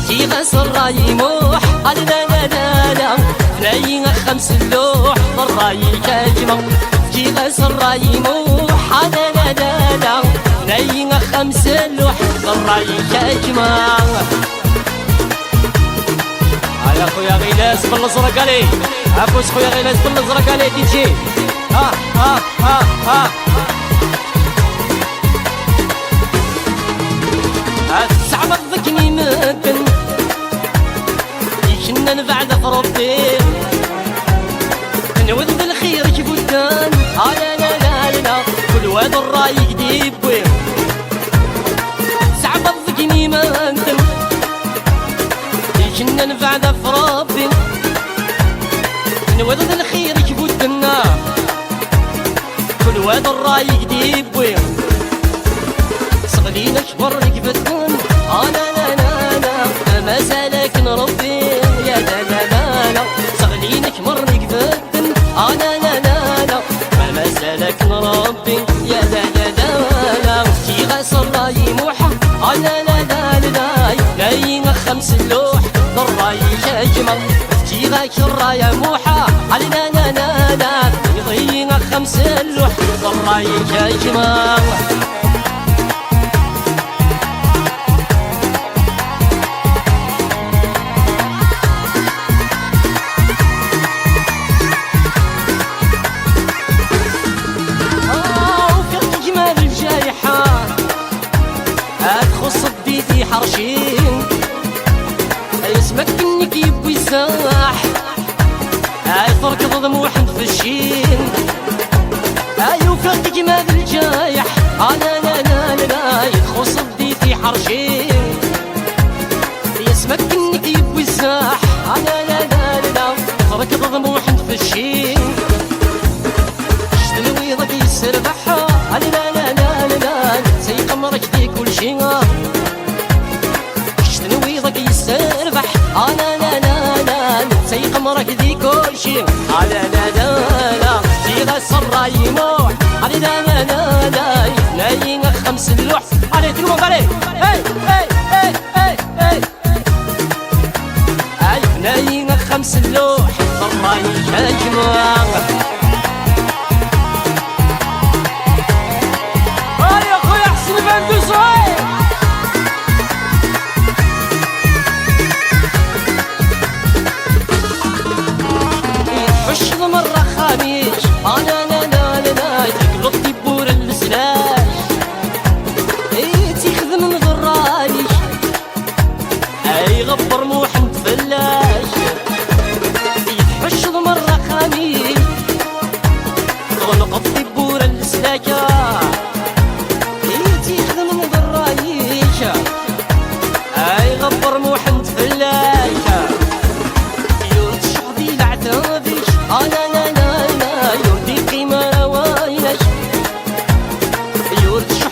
كي غسل راي موح على لا لا لا لا ناي خمس اللوح بالراي كاجمة كي غسل راي موح على لا لا لا ناي خمس اللوح بالراي كاجمة. يا خويا غيلاس بالازرق علي عفوس خويا غيلاس بالازرق علي دي جي ها ها ها ها السعمر ذكني مدن يشنا نبعد في ربي نوذ بالخير جبدان لا لا لا لا كل واد الراي يديب وين السعمر ذكني مدن يشنا نبعد في ربي نوذ بالخير جبدنا كل واد الراي يديب وين صغلينا كبر قبتن لا لا لا لا ما زالك نربي يا لا لا لا لا صغلينا كبر قبتن لا لا لا لا ما زالك نربي يا لا لا لا لا كي غسل راي موحة لا لا لا لا لاين خمس اللوح بالراي كاجمة كي غاك الراية موحة لا لا لا لا يضيع خمس اللوح بالراي كاجمة. صديتي حرشين اسمك انك يبوي الزاح فركض دموح مفشين وفاق جمال الجايح لا لا لا لا يدخل صديتي حرشين اسمك انك يبوي الزاح لا لا لا لا فركض دموح مفشين شتنوي ضق يسربح لا لا لا لا لا زي قمرك دي كل شي شتنوي ضق يسربح لا لا لا لا زي قمرك دي كل شي لا لا لا لا كي غسل راي موح لا لا لا لا ناين خمس اللوح علي تلوم علي اي اي اي اي اي اي ناين خمس اللوح الراي كاجمة. لا لا لا لا يقلط دبور المسلاح تيخدم من ضرايش غبر موحد فلاش يتحش مرة خميس تغلق دبور المسلاكة تيخدم من ضرايش غبر موحد فلاش يورد شحذي العتابيش لا لا لا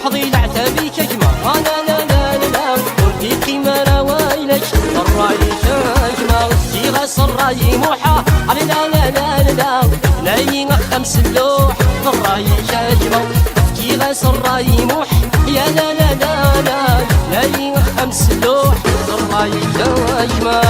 شحضي العتابي كجمة لا لا لا لا وردي قيمة روايلك الراي كجمة كي غسل راي موحة لا لا لا لا لاين خمس اللوح الراي كجمة كي غسل راي موح يا لا لا لا لا لاين خمس اللوح الراي كجمة.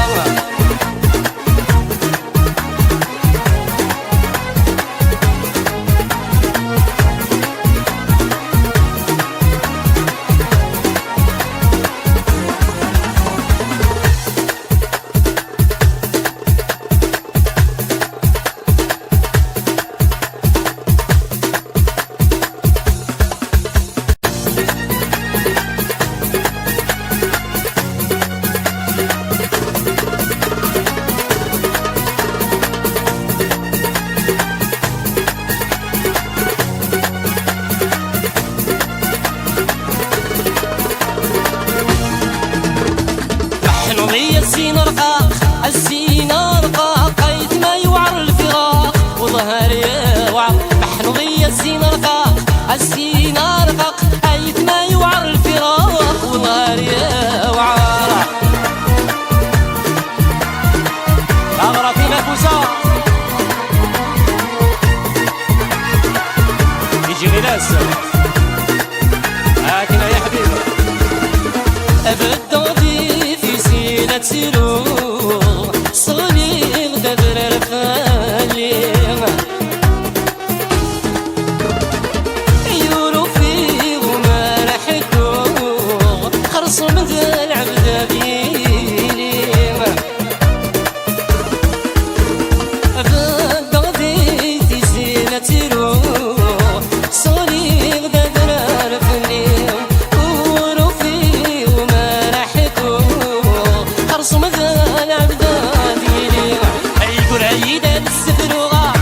السين رقاق السين رقاق قيت ما يوعر الفراق وظهري يوعر محنوضية السين رقاق السين رقاق قيت ما يوعر الفراق وظهري يوعر أغرى في نفوسها يجي غلاس هاكنا يا حبيبي أبدا في سينة تروح صغير دبر الفالي يورو فيه وما رحكو خرصم ذا العبد بيلي بغدادي تزيل تروح صغير دبر الفالي يورو فيه وما رحكو خرصم ذا العبد بيلي يقول عيدة بالسفر وغا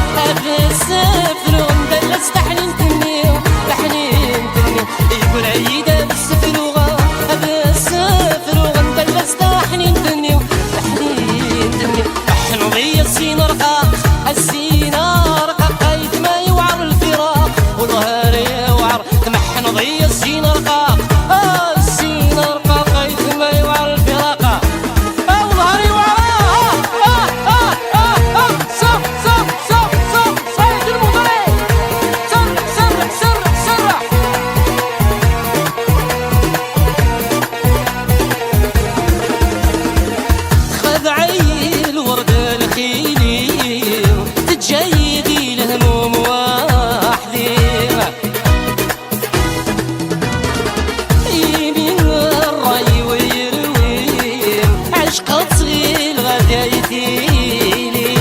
بالسفر ومدلس تحنين تنيو تحنين تنيو يقول عيدة بالسفر وغا بالسفر ومدلس تحنين تنيو تحنين تنيو احنا ضي السين رقاق السين رقاق قيد ما يوعر الفراق وظهر يوعر تمحن ضي السين رقاق السين رقاق قيد ما يوعر الفراق وظهر يوعر صيد المضري سرح سرح خذ عيل ورد الخيلي تتجيدي الهموم وحدي يمين الراي ويروي عشقة صغير غدا يديلي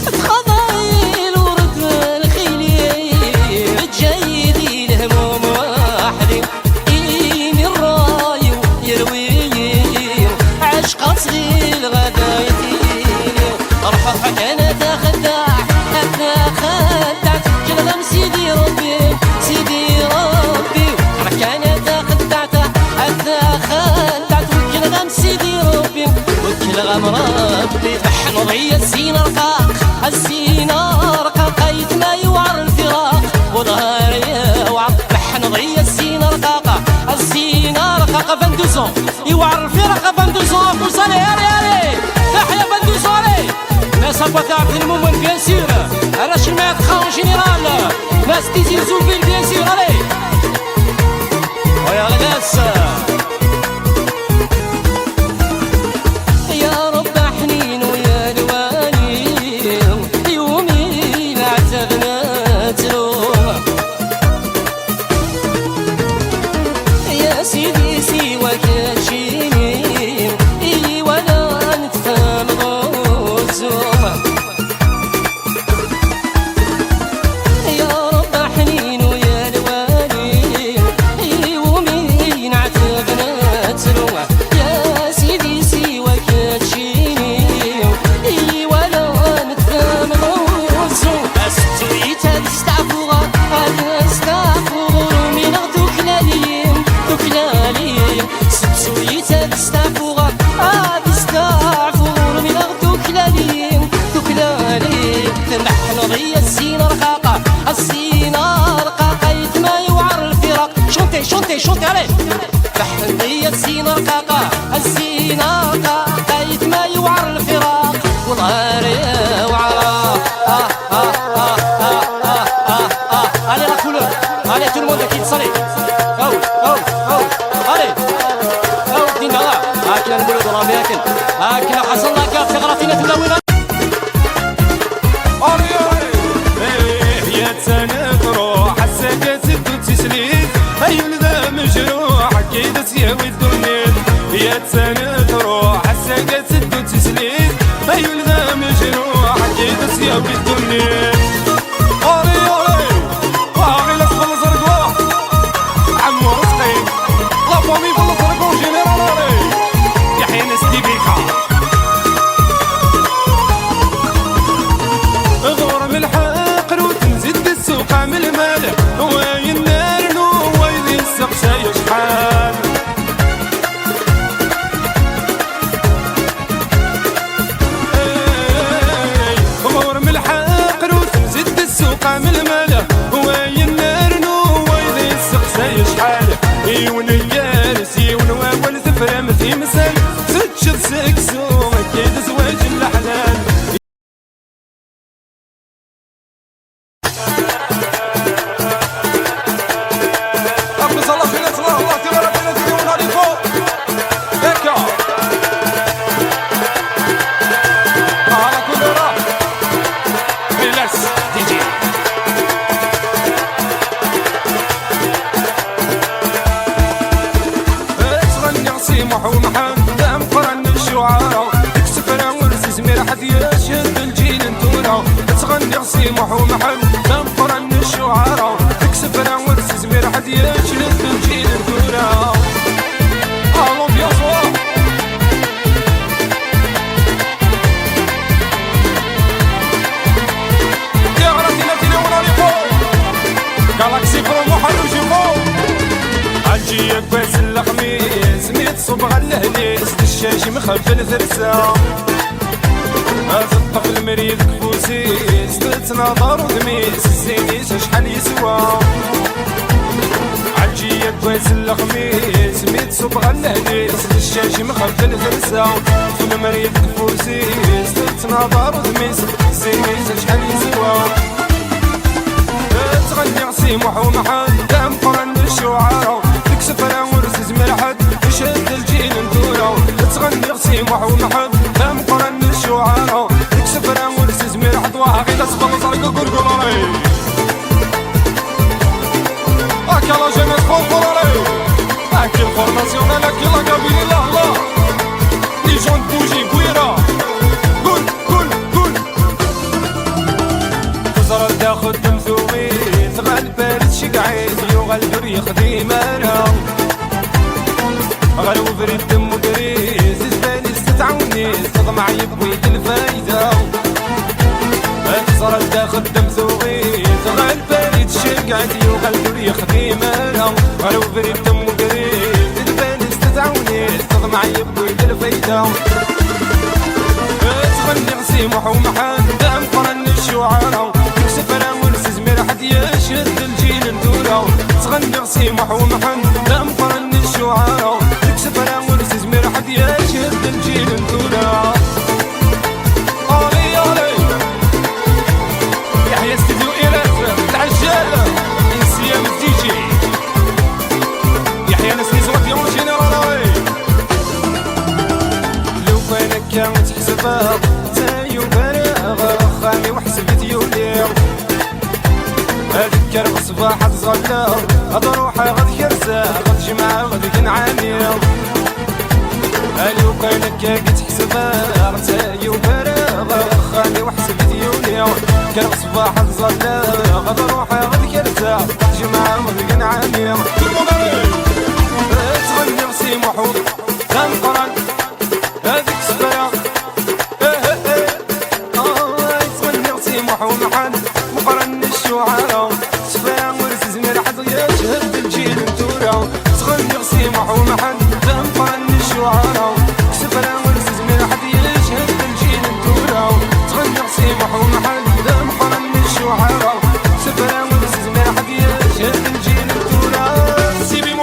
تخضعي الورد الخيلي تجيدي الهموم وحدي يمين الراي ويروي عشقة صغير غدا يديلي رفضك انا تخدع كلام سيدي ربي سيدي ربي راك انا تخدعت كلام سيدي ربي وكلام ربي نحن ضي السين رقاق السين رقاق قيد ما يوعر الفراق وظهر يوعر نحن ضي السين رقاق السين رقاق فندوسون يوعر الفراق فندوسون وصلي علي تحيا فندوسون ناس بتاعت المؤمن بيان سور على شمات خان جينيرال ناس تيزي زوفيل بيان سور علي ويا ناس يا رب حنين ويا الوالي يومي العتبنا تروح يا سيدي سواك تجيني ولا نتفهم غزوم يا رب حنين ويا الوالي يومي نعتبنا تروح يا سيدي سواك تجيني ولا نتفهم غزوم استويت تستعفوها تستعفو من دوك لاليم دوك لاليم ستويت تستعفوها تستعفو من دوك لاليم دوك لاليم نحن ضي السين رقاقة السين رقاقة يتما يوعر الفراق شونتي عليه نحن ضي السين رقاقة السين رقاقة يتما يوعر الفراق وظهر يوعر allez la couleur, allez tout le monde qui صلي allez دينا هاكل المولود رامي هاكل حصل لك في غرفينة تداوينا يا تساند روح السكات تسليت هاي ولدا مجروح كيد تسيوي الدنيا يا تساند روح السكات تسليت هاي ولدا مجروح كيد تسيوي الدنيا فرمتي مسل ستشد سكسو اكيد زواج الاحلام ابو صلاح الله تبارك الله سيمح ومحن دام قرن الشعراء تكسفنا ورز زمير حد يشد الجيل انتورا تغني سيمح ومحن دام قرن الشعراء تكسفنا ورز زمير حد يشد الجيل انتورا الو بيا صواب يا غراتي ناتينا ولا لي فوق جالاكسي برومو حلو جيبو عالجيك باس الخميس ميت صبغ الهليس الشاش مخبل ثرسا هذا الطفل مريض كفوسيس تتناظر ودميس الزينيس شحال يسوى عالجيك باس الخميس ميت صبغ الهليس الشاش مخبل ثرسا طفل مريض كفوسيس تتناظر ودميس الزينيس شحال يسوى تغني سيمح ومحن دام قرن الشعراء تكسف انا ورز زمير حد يشد الجيل انتورا تغني سيمح ومحن دام قرن الشعراء تكسف انا ورز زمير حد واحد تخلص عليك القرقراري اكي لا جيمس فولكلوري اكي الفورماسيون اكي لا كابيني لا لا لي جون بوجي بويرا قول قول قول تزرع تاخد دمثومي غالبارد شقعيد يغلبر يخدي مانا غلو بريد دم وقريز زبالي ستتعوني تضمع يبويد الفايدة تزرع تاخد دمثومي غالبارد شقعيد يغلبر يخدي مانا غلو بريد دم وقريز زبالي ستتعوني تضمع يبويد الفايدة تغني سيمح ومحن دام قرن الشعراء يكسف انا ورز زمير حد يشد الجيل انتورا تغني سيمح ومحن دام قرن الشعراء يكسف انا ورز زمير حد يشد الجيل انتورا الي الي يحيى استديو إيراف العجالة انسيام الدي جي يحيى ناس نزوات يوم جينيرال لو كانك كانت حسبها تايو بلاغ خامي وحسبت يوليو اذكر بصباح تزغلا غد روحي غد كرزا غد جمعة غد كنعاني لو كانك كاكي تحسبها تايو بلاغ خامي وحسبت يوليو كان بصباح تزغلا غد روحي غد كرزا غد جمعة غد كنعاني تغني سيمح دام قرن هذيك سفرة تغني سيمح ومحن مقرن الشعراء سفرة ورز زمير حد يشهد الجيل انتورا تغني سيمح ومحن دام قرن الشعراء سفرة ورز زمير حد يشهد الجيل انتورا تغني سيمح ومحن دام قرن الشعراء سفرة ورز زمير حد يشهد الجيل انتورا سيبي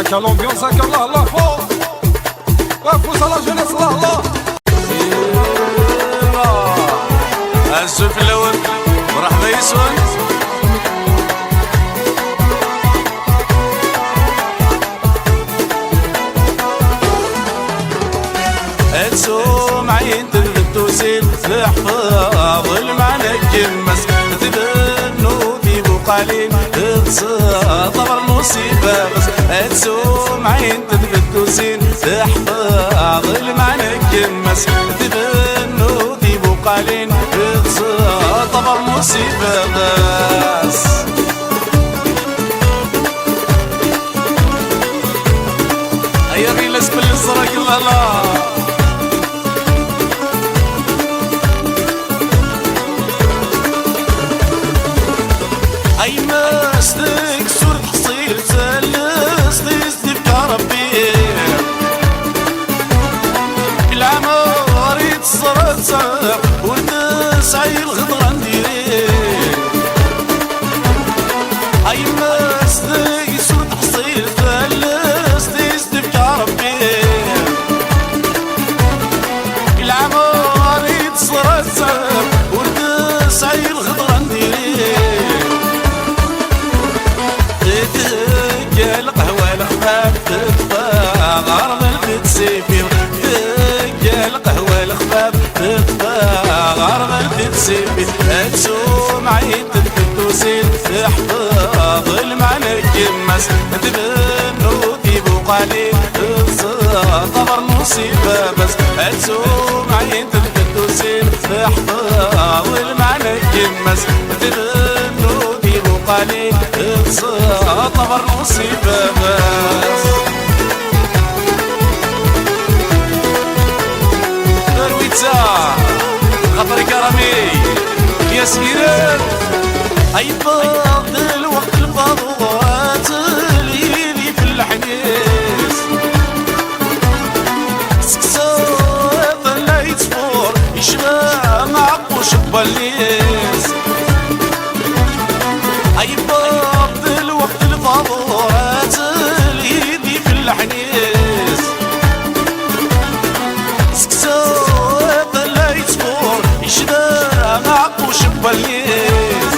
Qu'à l'ambiance, à Allah, Allah, fort. Ouais, pousse à la jeunesse, Allah, Allah. الزوف الأول مرحبا يسون تسوم عين تبدوسين تحفظ المعنى كمس تبنو في بقالين طبر مصيبة بس تسوم عين تبدوسين تحفظ المعنى كمس تبنو في بقالين طبر مصيبة بس يا ريلس بالزرق الله أي مستك سور حصير تلس تستبكى ربي بالعمار يتصرت ونسعي الغدرة نديري أي مستك سور حصير تلس تستبكى ربي بالعمار نصيبي أتسوم عيد القدوسين احفظ المعنى كماس تبنودي بوقالي طبر نصيبه بس أتسوم عيد القدوسين احفظ المعنى كماس تبنودي بوقالي طبر نصيبه بس خطري كرمي يا سكيرات اي فاضل وقت الفضوات ليلي في الحديث سكسات الليت فور يشبع معقوش بباليس اي فاضل وقت الفضوات ليلي في الحديث سكسات يشبع معقوش بباليس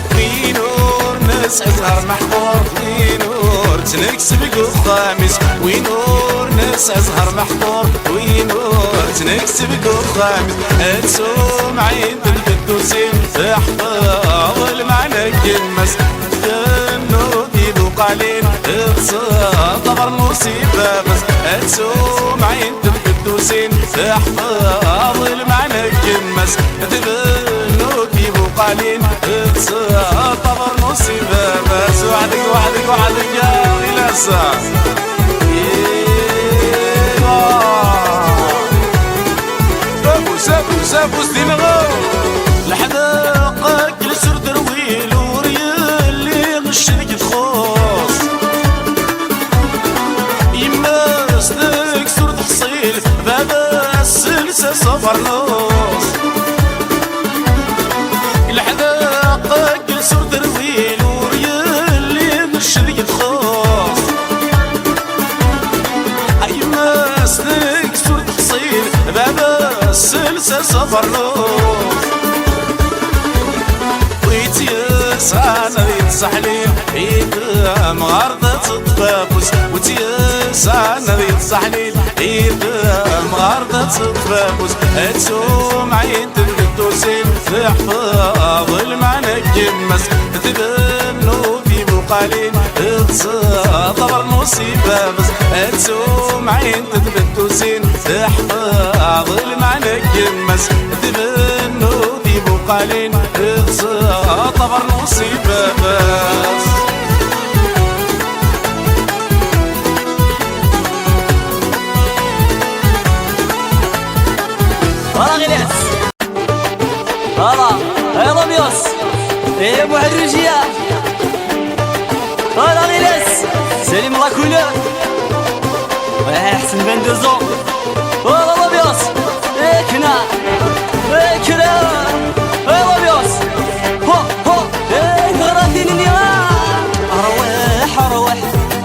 في نور ناس أزهر محضور في نور تنكسب الخامس ونور ناس أزهر محضور ونور تنكسب الخامس أتسوم عيد القدوسين احفظ المعنى كمس تنودي بوقالين طبر نصيبه بس أتسوم عيد القدوسين احفظ المعنى كمس تبنودي بوقالين طبر نصيبه بس وحدك يا غلاسة سابوس دينغو لحداقك لسر درويل وريال اللي غشنك تخوص يما سنك سر تحصيل بابا السلسة صفر نص لحداقك لسر درويل وريال اللي غشنك تخوص يما سنك سر تحصيل بابا السلسة صفر نص ويتيسعنا يتصحلين إذا مغارضة تطفابوس ويتيسعنا يتصحلين إذا مغارضة تطفابوس أتسوم عيد القدوسين احفظ المعنى كمس تبنودي بوقالين طبر نصيبه بس أتسوم عيد القدوسين احفظ المعنى كمس تبنودي بوقالين طبر نصيبه بس هلا غيلاس هلا يا راميوس يا ابو حريجيه هلا غيلاس سليم الله كولور احسن بندوزو هلا راميوس كنا كنا يا راميوس هو غراتيني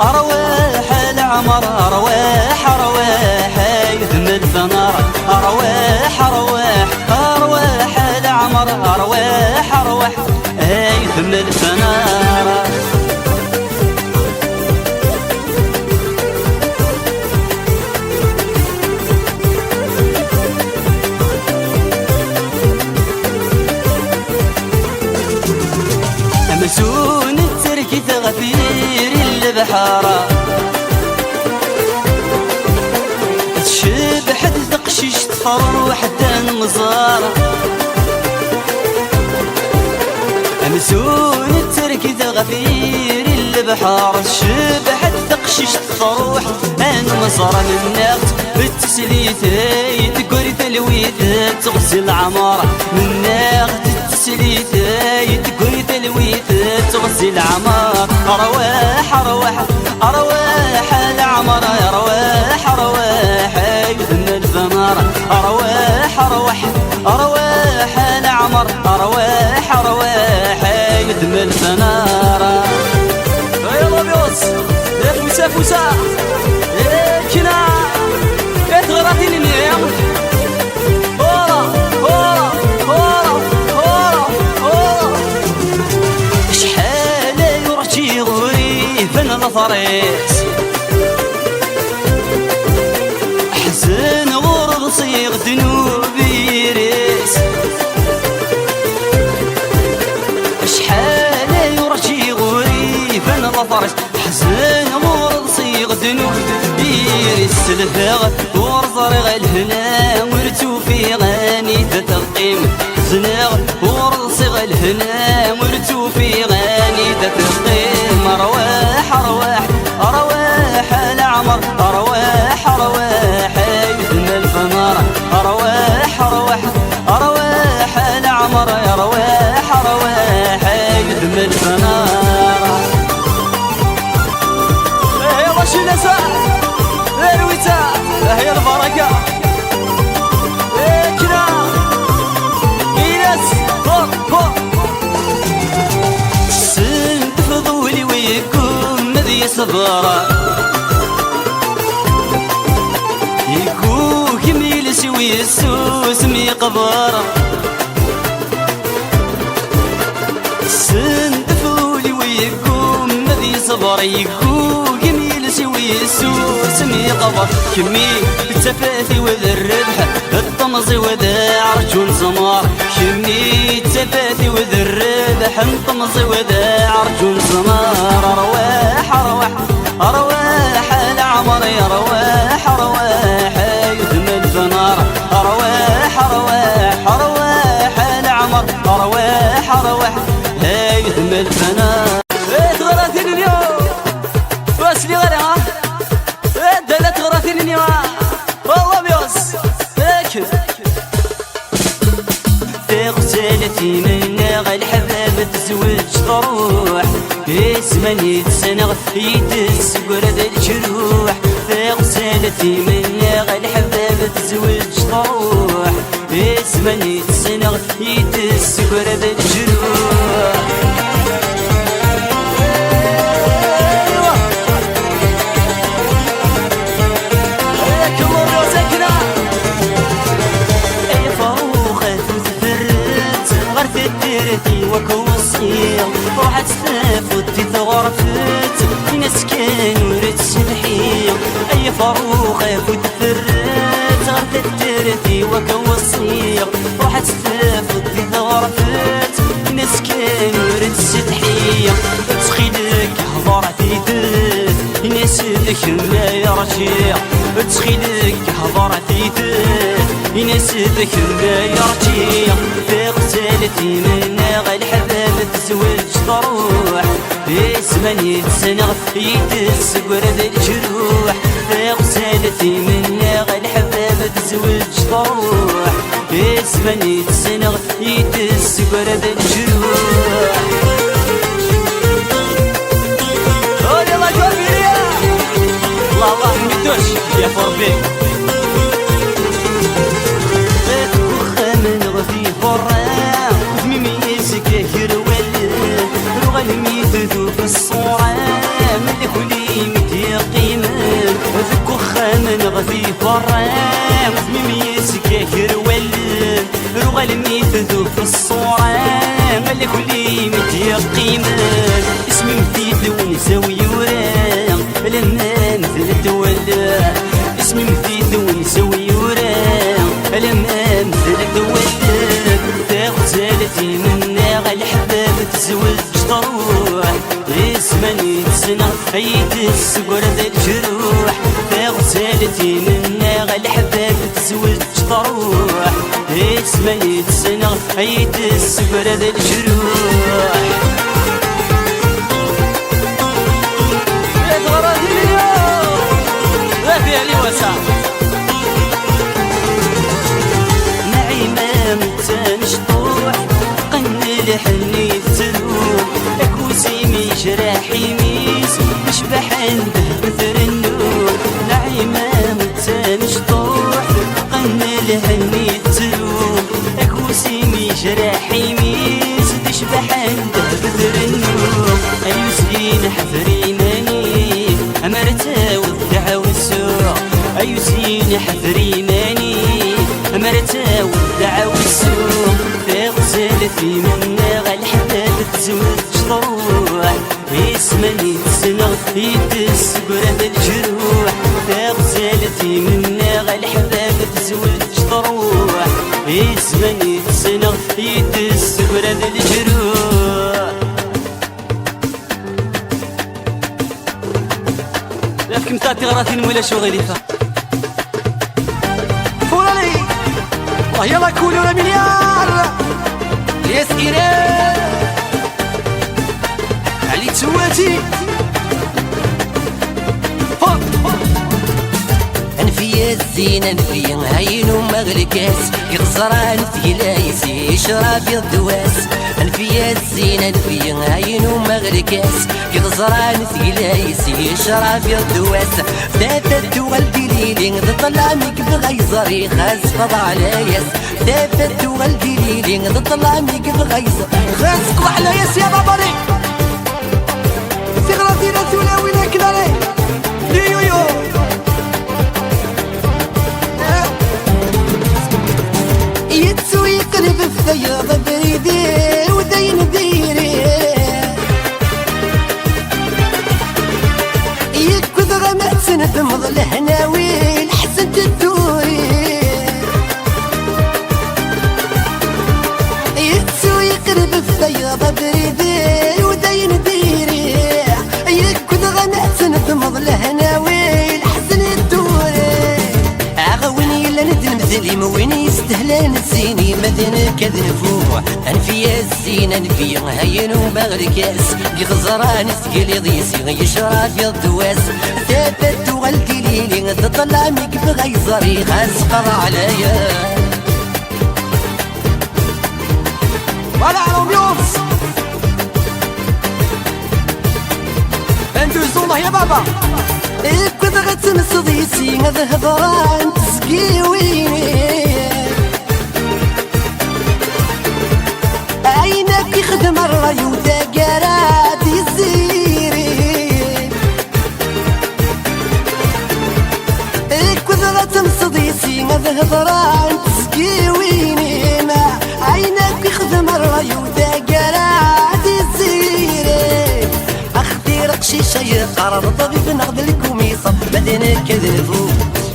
أرواح العمر أرواح يذم الفنار أرواح العمر أرواح يذم الفنار مسون التركي غفير البحارة تشبح الدقشيش تفر حتى المزارة مسون التركي غفير البحارة تشبح الدقشيش تفر حتى المزارة من ناقت التسليت تقري تلويت تغسل عمارة من ناقت التسليت تقري تلويت تغسل عمار أرواح العمر أرواح يذم الفنار أرواح العمر أرواح يذم الفنار يا رابيوس يا فوسا يا كنا يا تغراتيني اليوم شحال يرجي غوري فن نظريت حزن غور صيغ ذنوبي ريت فرج حزن مرض صيغ دنوب دير السلفاغ ورزرغ الهنا ورتو في غاني تتقيم حزناغ ورصيغ الهنا ورتو في غاني تتقيم أرواح أرواح أرواح العمر أرواح أرواح يدم الفنار أرواح أرواح أرواح العمر أرواح أرواح يدم الفنار يلا شي نساء الوتاء هي البركة كنا إيناس فوق فوق سنت فضولي ويكون مذي صبرا يكون كميل سوي السوس مي قبارا سنت فضولي ويكون مذي صبرا يكون كميل سوي السوس مي قبر كمي التفاثي وذا الربح الطمزي وذا عرجون زمار كمي التفاثي وذا الربح الطمزي وذا عرجون زمار أرواح أرواح أرواح العمر يا رواح أرواح يدم الفنار أرواح أرواح أرواح العمر أرواح أرواح يدم الفنار تغرثني اليوم واسلي غيرها دلت تغرثني اليوم والله بيوس هيك في غسالتي من الحباب تزوج تروح اسمني تسنغ يدس قرد الجروح في غسالتي من الحباب تزوج تروح اسمني تسنغ يدس قرد الجروح وكوصية روحت تفوتي ثغرفت ناس كانوا ريت سلحية أي فروخة فوت فرت غرفت ترتي وكوصية روحت تفوتي ثغرفت ناس كانوا ريت سلحية تخيلك هضرتي ثلاث ناس ذك ما يرجع تخيلك هضرتي ثلاث ناس ذك ما يرجع في غسالتي من الحباب تزوج تروح اسمني تسنغ يدس قرد الجروح في غسالتي من الحباب تزوج تروح اسمني تسنغ يدس قرد الجروح يلا قلبي يا الله ميدوش يا فربي من غفي فرام ميميسك يروال رغلمي تذوب الصورة ملك ولي متيقين ذكو خامن غفي فرام ميميسك يروال رغلمي تذوب الصورة ملك ولي متيقين اسمي مثيل ونساوي ورام لما مثل الدولة اسمي مثيل ونساوي ورام لما مثل الدولة تغزالتي من الحباب تزوج تروح اسمني تسنغ يدس قرد الجروح تغزالتي من الحباب تزوج تروح اسمني تسنغ يدس قرد الجروح تغردي اليوم غادي علي وسع متنشطوح قن لحني التلوح اكوسيمي جراحي ميس نشبح عنده مثل النور نعيمة متنشطوح قن لحني التلوح اكوسيمي جراحي ميس تشبح عنده مثل النور ايوسين حفري ماني امرتا والدعا والسوع ايوسين حفري ماني امرتا والدعا والسوع في غسالتي من الحباب تزوج تروح اسمني تسنغ يدس قرد الجروح في غسالتي من الحباب تزوج تروح اسمني تسنغ يدس قرد الجروح ولا تغراثين ولا شو غريفة فورالي الله يلا كولونا مليار يا سكينة علي تواتي انفيا الزينة انفيا هاين ومغلكاس يغزران في لايسي شراب الدواس انفيا الزينة انفيا هاين ومغلكاس يغزران في لايسي شراب الدواس ثابت والدي ليلين ظلامك بغيزري خاز فضع علياس ثابت والدي ليلين ظلامك بغيزري خاص قضى على ياس يا باباري سيغراتي لا تولوينا كداري ليويو يتسو يقلب الثياب بريدي ودين ديري يكذ غمات سنتمض الهناوي الحسن تدوري يتسو يقلب الثياب بريدي ودين ديري يكذ غمات سنتمض الهناوي الحسن تدوري عغوني إلا ندم ذليم وين يستهلان الزيني مدن كذنفوع انفيا الزين انفيا هين ومغركاس يغزران ثقيل يضيسي يشرب الدواس ثابت والدي ليلي ظلامك بغيزري خاص قضى عليا ولا على الأمبيونس اندوز الله يا بابا كنت غتمس ضيسي ذهبران تسقيويني عينك يخدم الراي وداقرات يزيري كنت غتمس ضيسي ذهبران تسقيويني ما عينك يخدم الراي وداقرات يزيري اختي رقشيشة يقرر طبيب ناخذ لكم يصب مدينة كذنفو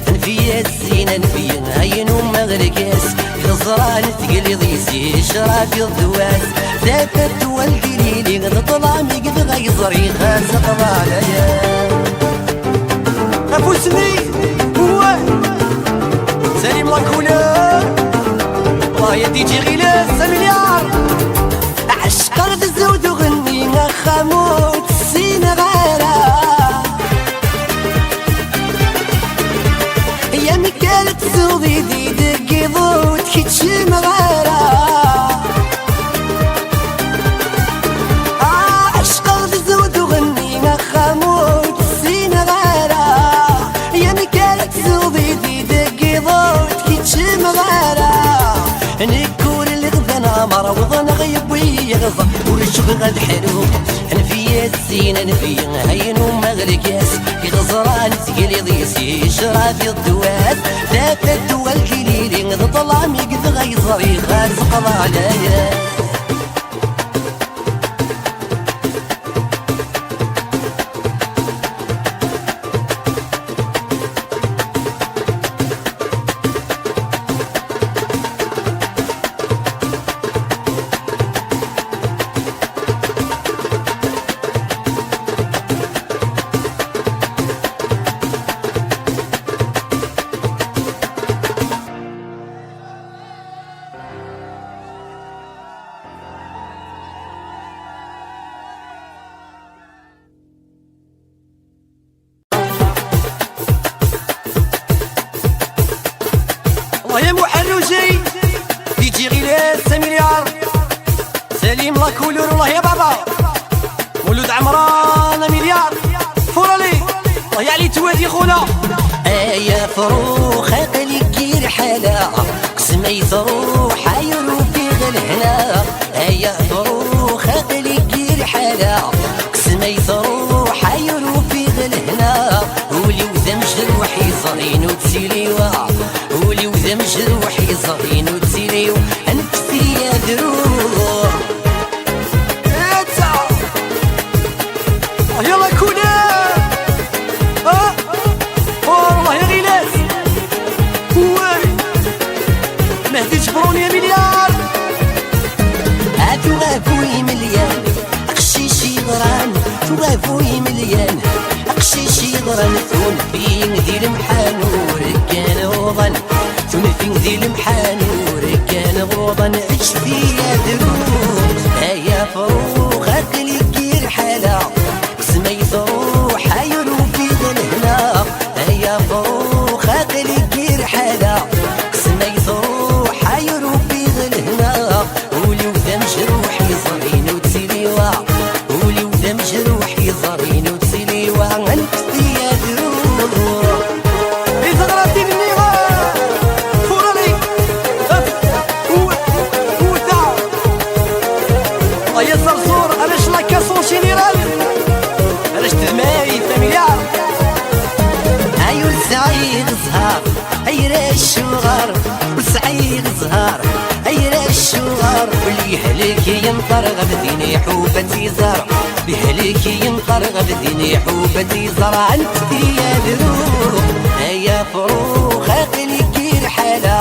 انفيا الزينة انفيا هين ومغرقاس يغزران ثقل يضيسي شراب الدواس ثابت والدي ليلي ظلامي قد غيزري خاص قضى عليا ابو سني هو سليم لاكولا الله يدي جي غيلاس مليار عشقر الزود وغني خاموت السين غيره يا مكالة سوضي دي دقي ضوت كتشم غيره عشقر الزود وغني خاموت السين غيره يا مكالة سوضي دي دقي ضوت كتشم غيره نكور اللي غذا عمر وظن غيب ويغضى والشغل حلو انفيا الزين انفيا هين ومغرقاس يغزران ثقيل يضيسي شراب الدواس ثابت والدي ليلي ظلامي قد غيزري خاص قضى عليا الله يا محروجي يجي غيلاس مليار سليم لاكولور الله يا بابا ولود عمران مليار فورالي الله يعلي توادي خونا يا فروخ قلي كير حلا قسمي ثروح حيرو في غلهنا يا فروخ قلي كير حلا قسمي ثروح حيرو في غلهنا ولي وذا مجروحي صغين وتسيليوا ولي وذا مجروحي صغين وتسيليوا انفسي يا دروح يلا كونا والله يا غيلاس مهدي جبروني يا مليار توافوي مليان قشيشي غران توافوي مليان قشيش يضرن ثون فين ذي المحان ورجال وضن ثون فين ذي المحان ورجال وضن عش فيا دروب هيا فروخ اكلي كير حلا قسمة يفروح حيرو في ذلهنا هيا فروخ اكلي كير حلا قسمة يفروح حيرو في ذلهنا ولي وذا مجروح يصرين وتسيلي واع ولي وذا مجروح يصرين وتسيلي واع انت فيا دروب إذا غربتي مني فورالي وتا يا صرصور علاش لا كاسون جينيرال علاش تدماي فاميليار ايو سعيد زهار ايرا الشغار وسعيد زهار ايرا الشغار واللي يهلك ينطر غبديني حوبتي زار بيهلك ينطر غبديني حوبتي زار انت فيا دروب هيا فروخ اغلي كير حلا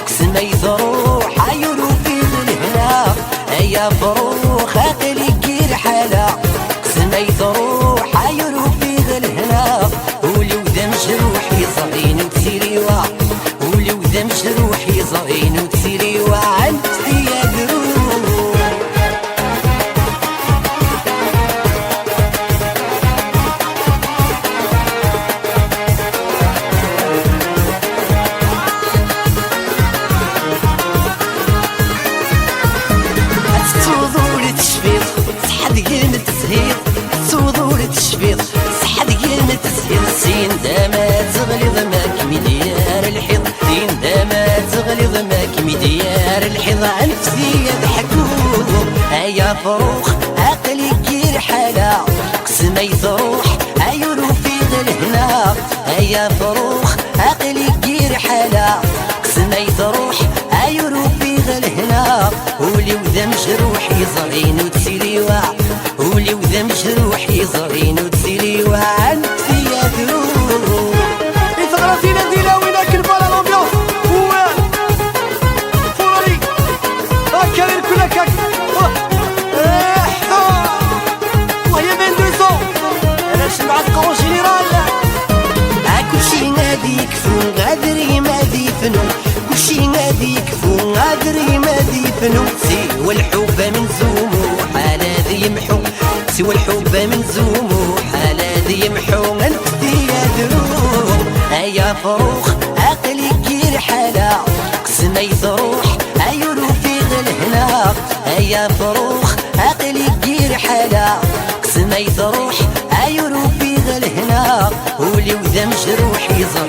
قسمة يضروح عيونو في الهنا هيا فروخ اغلي كير حلا قسمة يضروح عيونو في الهنا ولي وذا مجروح يصغين وتسيري واع ولي وذا مجروح يصغين وتسيري واع انت فيا دروب تسوضول تشفيط صحد قيمة تسهيط تسوضول تشفيط صحد قيمة تسهيط سين داما تغلظ ماك مديار الحيض سين داما تغلظ ماك مديار الحيض نفسي يضحكوه هيا فروخ عقلي كير حلا قسمة يضروح عيونو في الهنا هيا فروخ عقلي كير حلا قسمة يضروح عيونو في الهنا ولي وذا مجروح يصغين وتسيلي واع ولي وذا مجروح يصغين وتسيلي واع انت فيا دروب إذا غربتينا نديرها وين كنبالا لومبيونس فورالي هكا غير كل هكاك وهي بين دوزو علاش مع القرون جينيرال كلشي غادي يكفو غادري ما ديفنو كلشي غادي يكفو غادري ما ديفنو سوى الحب من زومو حال هذا يمحو سوى الحب من زومو حال هذا يمحو انت فيا دروب هيا فروخ عقلي كير حلا قسمة يضروح عيونو في الهنا هيا فروخ عقلي كير حلا قسمة يضروح عيونو في الهنا ولي وذا مجروح يضروح